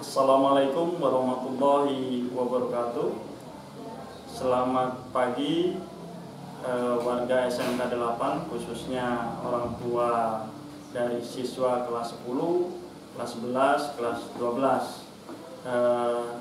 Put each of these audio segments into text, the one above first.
Assalamualaikum warahmatullahi wabarakatuh. Selamat pagi warga SMK 8, khususnya orang tua dari siswa kelas 10, kelas 11, kelas 12.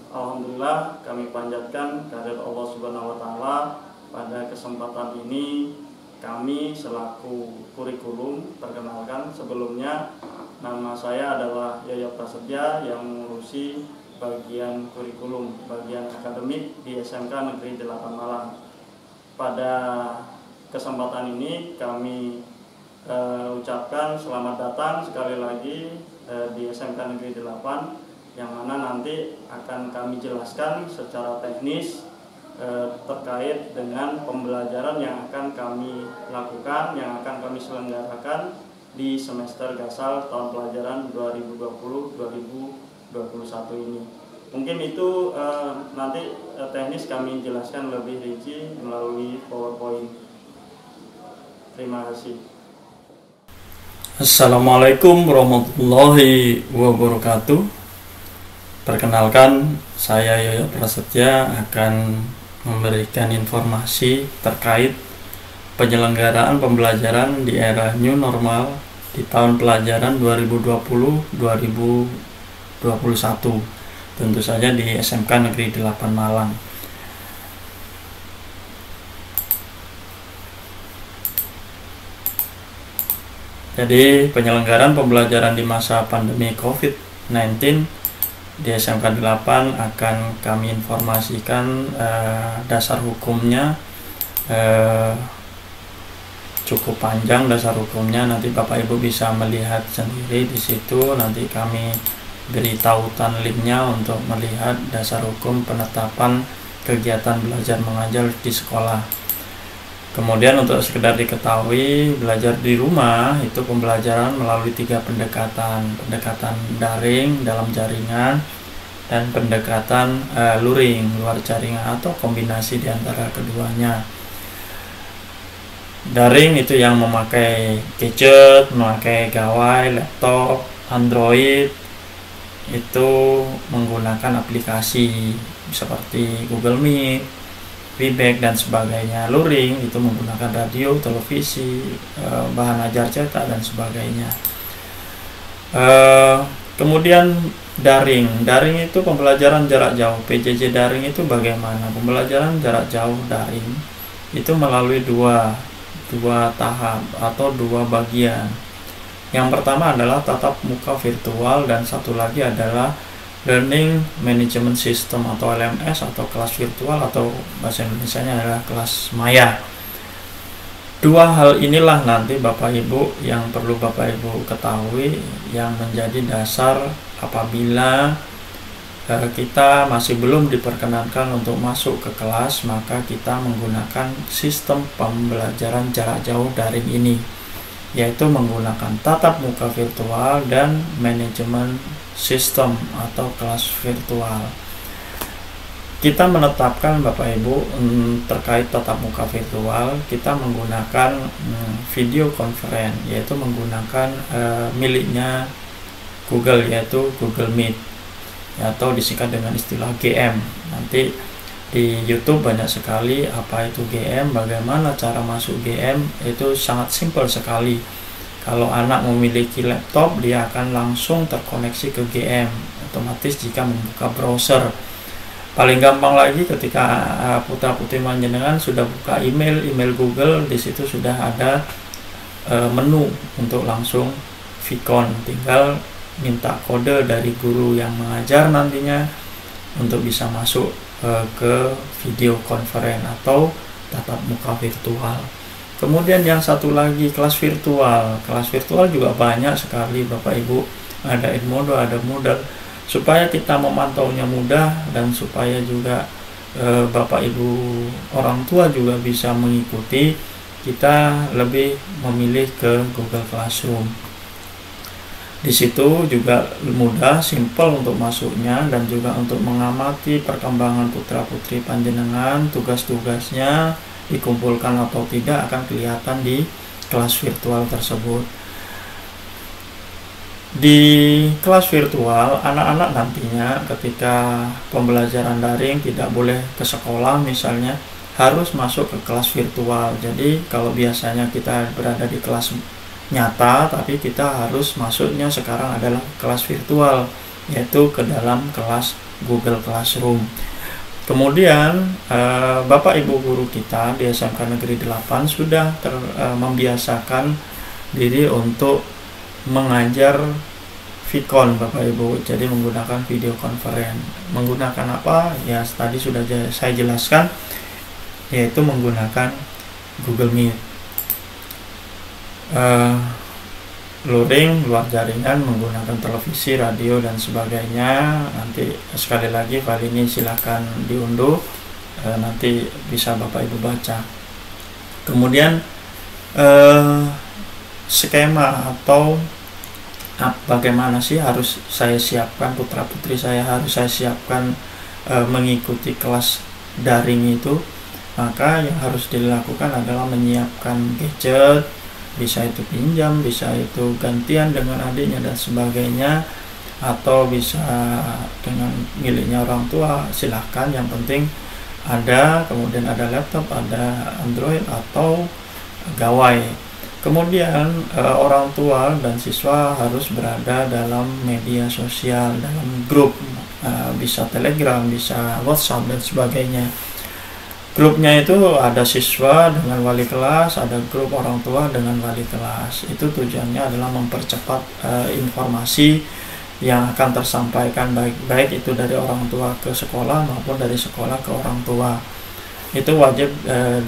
Alhamdulillah kami panjatkan kehadirat Allah Subhanahu wa taala. Pada kesempatan ini kami selaku kurikulum, perkenalkan sebelumnya, nama saya adalah Yoyo Prasetya yang mengurusi bagian kurikulum, bagian akademik di SMK Negeri 8 Malang. Pada kesempatan ini kami ucapkan selamat datang sekali lagi di SMK Negeri 8, yang mana nanti akan kami jelaskan secara teknis terkait dengan pembelajaran yang akan kami lakukan, yang akan kami selenggarakan di semester Gasal tahun pelajaran 2020-2021 ini. Mungkin itu nanti teknis kami jelaskan lebih rinci melalui PowerPoint. Terima kasih. Assalamualaikum warahmatullahi wabarakatuh. Perkenalkan, saya Yoyo Prasetya akan memberikan informasi terkait penyelenggaraan pembelajaran di era new normal di tahun pelajaran 2020-2021, tentu saja di SMK Negeri 8 Malang. Jadi penyelenggaraan pembelajaran di masa pandemi COVID-19 di SMK 8 akan kami informasikan dasar hukumnya, cukup panjang dasar hukumnya. Nanti Bapak Ibu bisa melihat sendiri di situ. Nanti kami beri tautan linknya untuk melihat dasar hukum penetapan kegiatan belajar mengajar di sekolah. Kemudian untuk sekedar diketahui, belajar di rumah itu pembelajaran melalui 3 pendekatan daring dalam jaringan dan pendekatan luring luar jaringan atau kombinasi di antara keduanya. Daring itu yang memakai gadget, memakai gawai, laptop, Android, itu menggunakan aplikasi seperti Google Meet, Webex dan sebagainya. Luring itu menggunakan radio, televisi, bahan ajar cetak dan sebagainya. Kemudian daring itu pembelajaran jarak jauh. PJJ daring itu bagaimana? Pembelajaran jarak jauh daring itu melalui dua tahap atau 2 bagian. Yang pertama adalah tatap muka virtual dan satu lagi adalah Learning Management System atau LMS atau kelas virtual atau bahasa Indonesianya adalah kelas maya. 2 hal inilah nanti Bapak Ibu yang perlu Bapak Ibu ketahui yang menjadi dasar apabila kita masih belum diperkenankan untuk masuk ke kelas, maka kita menggunakan sistem pembelajaran jarak jauh daring ini, yaitu menggunakan tatap muka virtual dan manajemen sistem atau kelas virtual. Kita menetapkan Bapak Ibu terkait tatap muka virtual, kita menggunakan video conference, yaitu menggunakan miliknya Google, yaitu Google Meet, atau disingkat dengan istilah GM. Nanti di YouTube banyak sekali apa itu GM, bagaimana cara masuk GM, itu sangat simpel sekali. Kalau anak memiliki laptop, dia akan langsung terkoneksi ke GM otomatis jika membuka browser. Paling gampang lagi ketika putra-putri panjenengan sudah buka email Google, di situ sudah ada menu untuk langsung Vicon, tinggal minta kode dari guru yang mengajar nantinya untuk bisa masuk ke video conference atau tatap muka virtual. Kemudian yang satu lagi kelas virtual. Kelas virtual juga banyak sekali Bapak Ibu, ada Edmodo, ada Moodle, supaya kita memantaunya mudah dan supaya juga Bapak Ibu orang tua juga bisa mengikuti, kita lebih memilih ke Google Classroom. Di situ juga mudah, simple untuk masuknya dan juga untuk mengamati perkembangan putra-putri panjenengan, tugas-tugasnya dikumpulkan atau tidak akan kelihatan di kelas virtual tersebut. Di kelas virtual, anak-anak nantinya ketika pembelajaran daring tidak boleh ke sekolah misalnya, harus masuk ke kelas virtual. Jadi kalau biasanya kita berada di kelas nyata, tapi kita harus masuknya sekarang adalah kelas virtual, yaitu ke dalam kelas Google Classroom. Kemudian Bapak Ibu guru kita di SMK Negeri 8 sudah membiasakan diri untuk mengajar Vicon Bapak Ibu, jadi menggunakan video conference. Menggunakan apa? Ya tadi sudah saya jelaskan, yaitu menggunakan Google Meet. Luring luar jaringan menggunakan televisi, radio dan sebagainya. Nanti sekali lagi file ini silakan diunduh, nanti bisa Bapak Ibu baca. Kemudian skema atau bagaimana sih harus saya siapkan, putra putri saya harus saya siapkan mengikuti kelas daring itu. Maka yang harus dilakukan adalah menyiapkan gadget, bisa itu pinjam, bisa itu gantian dengan adiknya dan sebagainya, atau bisa dengan miliknya orang tua, silahkan, yang penting ada. Kemudian ada laptop, ada Android atau gawai. Kemudian orang tua dan siswa harus berada dalam media sosial, dalam grup, bisa Telegram, bisa WhatsApp dan sebagainya. Grupnya itu ada siswa dengan wali kelas, ada grup orang tua dengan wali kelas. Itu tujuannya adalah mempercepat informasi yang akan tersampaikan, baik itu dari orang tua ke sekolah maupun dari sekolah ke orang tua. Itu wajib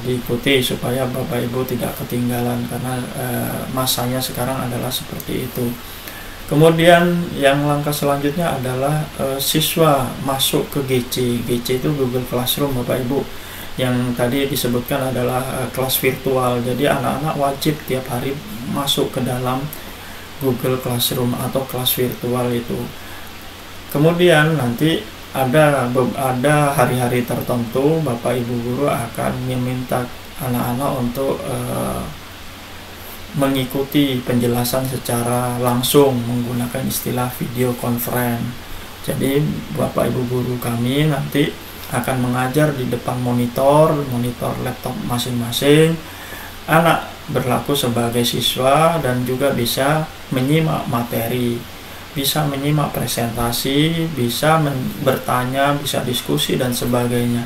diikuti supaya Bapak Ibu tidak ketinggalan, karena masanya sekarang adalah seperti itu. Kemudian yang langkah selanjutnya adalah siswa masuk ke GC. GC itu Google Classroom Bapak Ibu, yang tadi disebutkan adalah kelas virtual. Jadi anak-anak wajib tiap hari masuk ke dalam Google Classroom atau kelas virtual itu. Kemudian nanti ada hari-hari tertentu Bapak Ibu guru akan meminta anak-anak untuk mengikuti penjelasan secara langsung menggunakan istilah video conference. Jadi Bapak Ibu guru kami nanti akan mengajar di depan monitor laptop masing-masing. Anak berlaku sebagai siswa dan juga bisa menyimak materi, bisa menyimak presentasi, bisa bertanya, bisa diskusi dan sebagainya.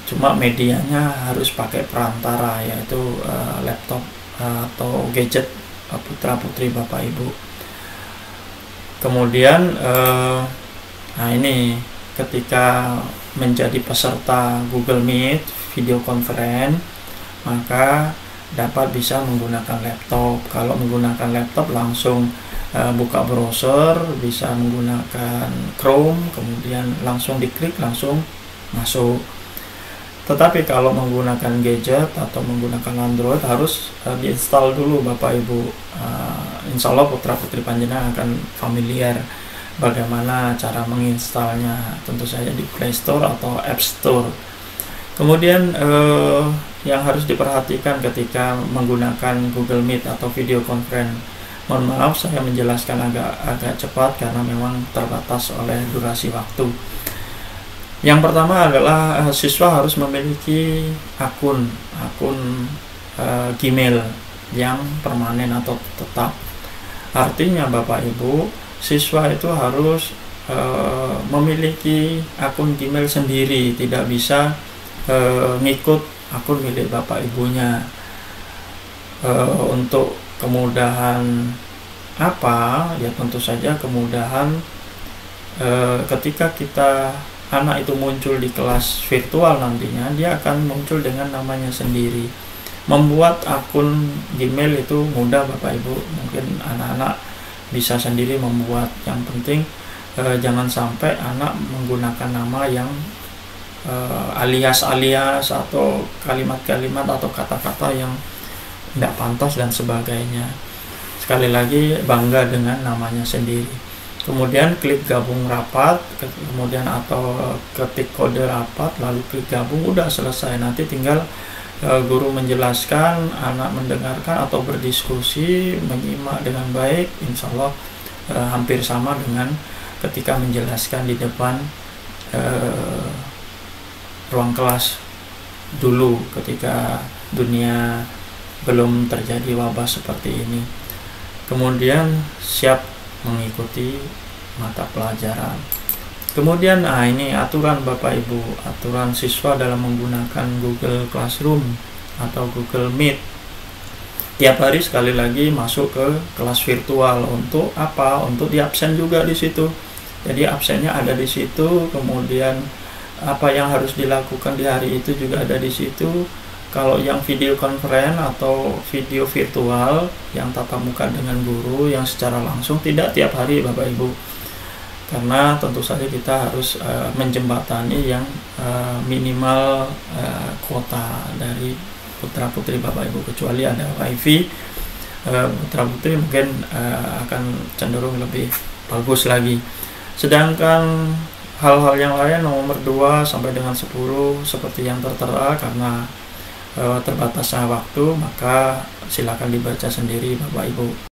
Cuma medianya harus pakai perantara, yaitu laptop atau gadget putra putri Bapak Ibu. Kemudian nah ini ketika menjadi peserta Google Meet video conference, maka dapat bisa menggunakan laptop. Kalau menggunakan laptop langsung buka browser, bisa menggunakan Chrome, kemudian langsung diklik langsung masuk. Tetapi kalau menggunakan gadget atau menggunakan Android harus diinstal dulu Bapak Ibu. Insya Allah putra putri panjenengan akan familiar bagaimana cara menginstalnya, tentu saja di Play Store atau App Store. Kemudian yang harus diperhatikan ketika menggunakan Google Meet atau video conference, mohon maaf saya menjelaskan agak cepat karena memang terbatas oleh durasi waktu. Yang pertama adalah siswa harus memiliki akun Gmail yang permanen atau tetap. Artinya Bapak Ibu, siswa itu harus memiliki akun Gmail sendiri, tidak bisa ngikut akun milik Bapak Ibunya. Untuk kemudahan apa? Ya tentu saja kemudahan ketika anak itu muncul di kelas virtual, nantinya dia akan muncul dengan namanya sendiri. Membuat akun Gmail itu mudah Bapak Ibu, mungkin anak-anak bisa sendiri membuat. Yang penting jangan sampai anak menggunakan nama yang alias atau kalimat-kalimat atau kata-kata yang tidak pantas dan sebagainya. Sekali lagi, bangga dengan namanya sendiri. Kemudian klik gabung rapat, kemudian atau ketik kode rapat, lalu klik gabung, udah selesai. Nanti tinggal guru menjelaskan, anak mendengarkan atau berdiskusi, menyimak dengan baik. Insya Allah hampir sama dengan ketika menjelaskan di depan ruang kelas dulu ketika dunia belum terjadi wabah seperti ini. Kemudian siap mengikuti mata pelajaran. Kemudian ini aturan Bapak Ibu, aturan siswa dalam menggunakan Google Classroom atau Google Meet. Tiap hari sekali lagi masuk ke kelas virtual. Untuk apa? Untuk di absen juga di situ. Jadi absennya ada di situ, kemudian apa yang harus dilakukan di hari itu juga ada di situ. Kalau yang video conference atau video virtual yang tatap muka dengan guru yang secara langsung tidak tiap hari Bapak Ibu, karena tentu saja kita harus menjembatani yang minimal kuota dari putra putri Bapak Ibu, kecuali ada wifi putra putri mungkin akan cenderung lebih bagus lagi. Sedangkan hal-hal yang lain nomor 2 sampai dengan 10 seperti yang tertera, karena terbatasnya waktu, maka silakan dibaca sendiri Bapak Ibu.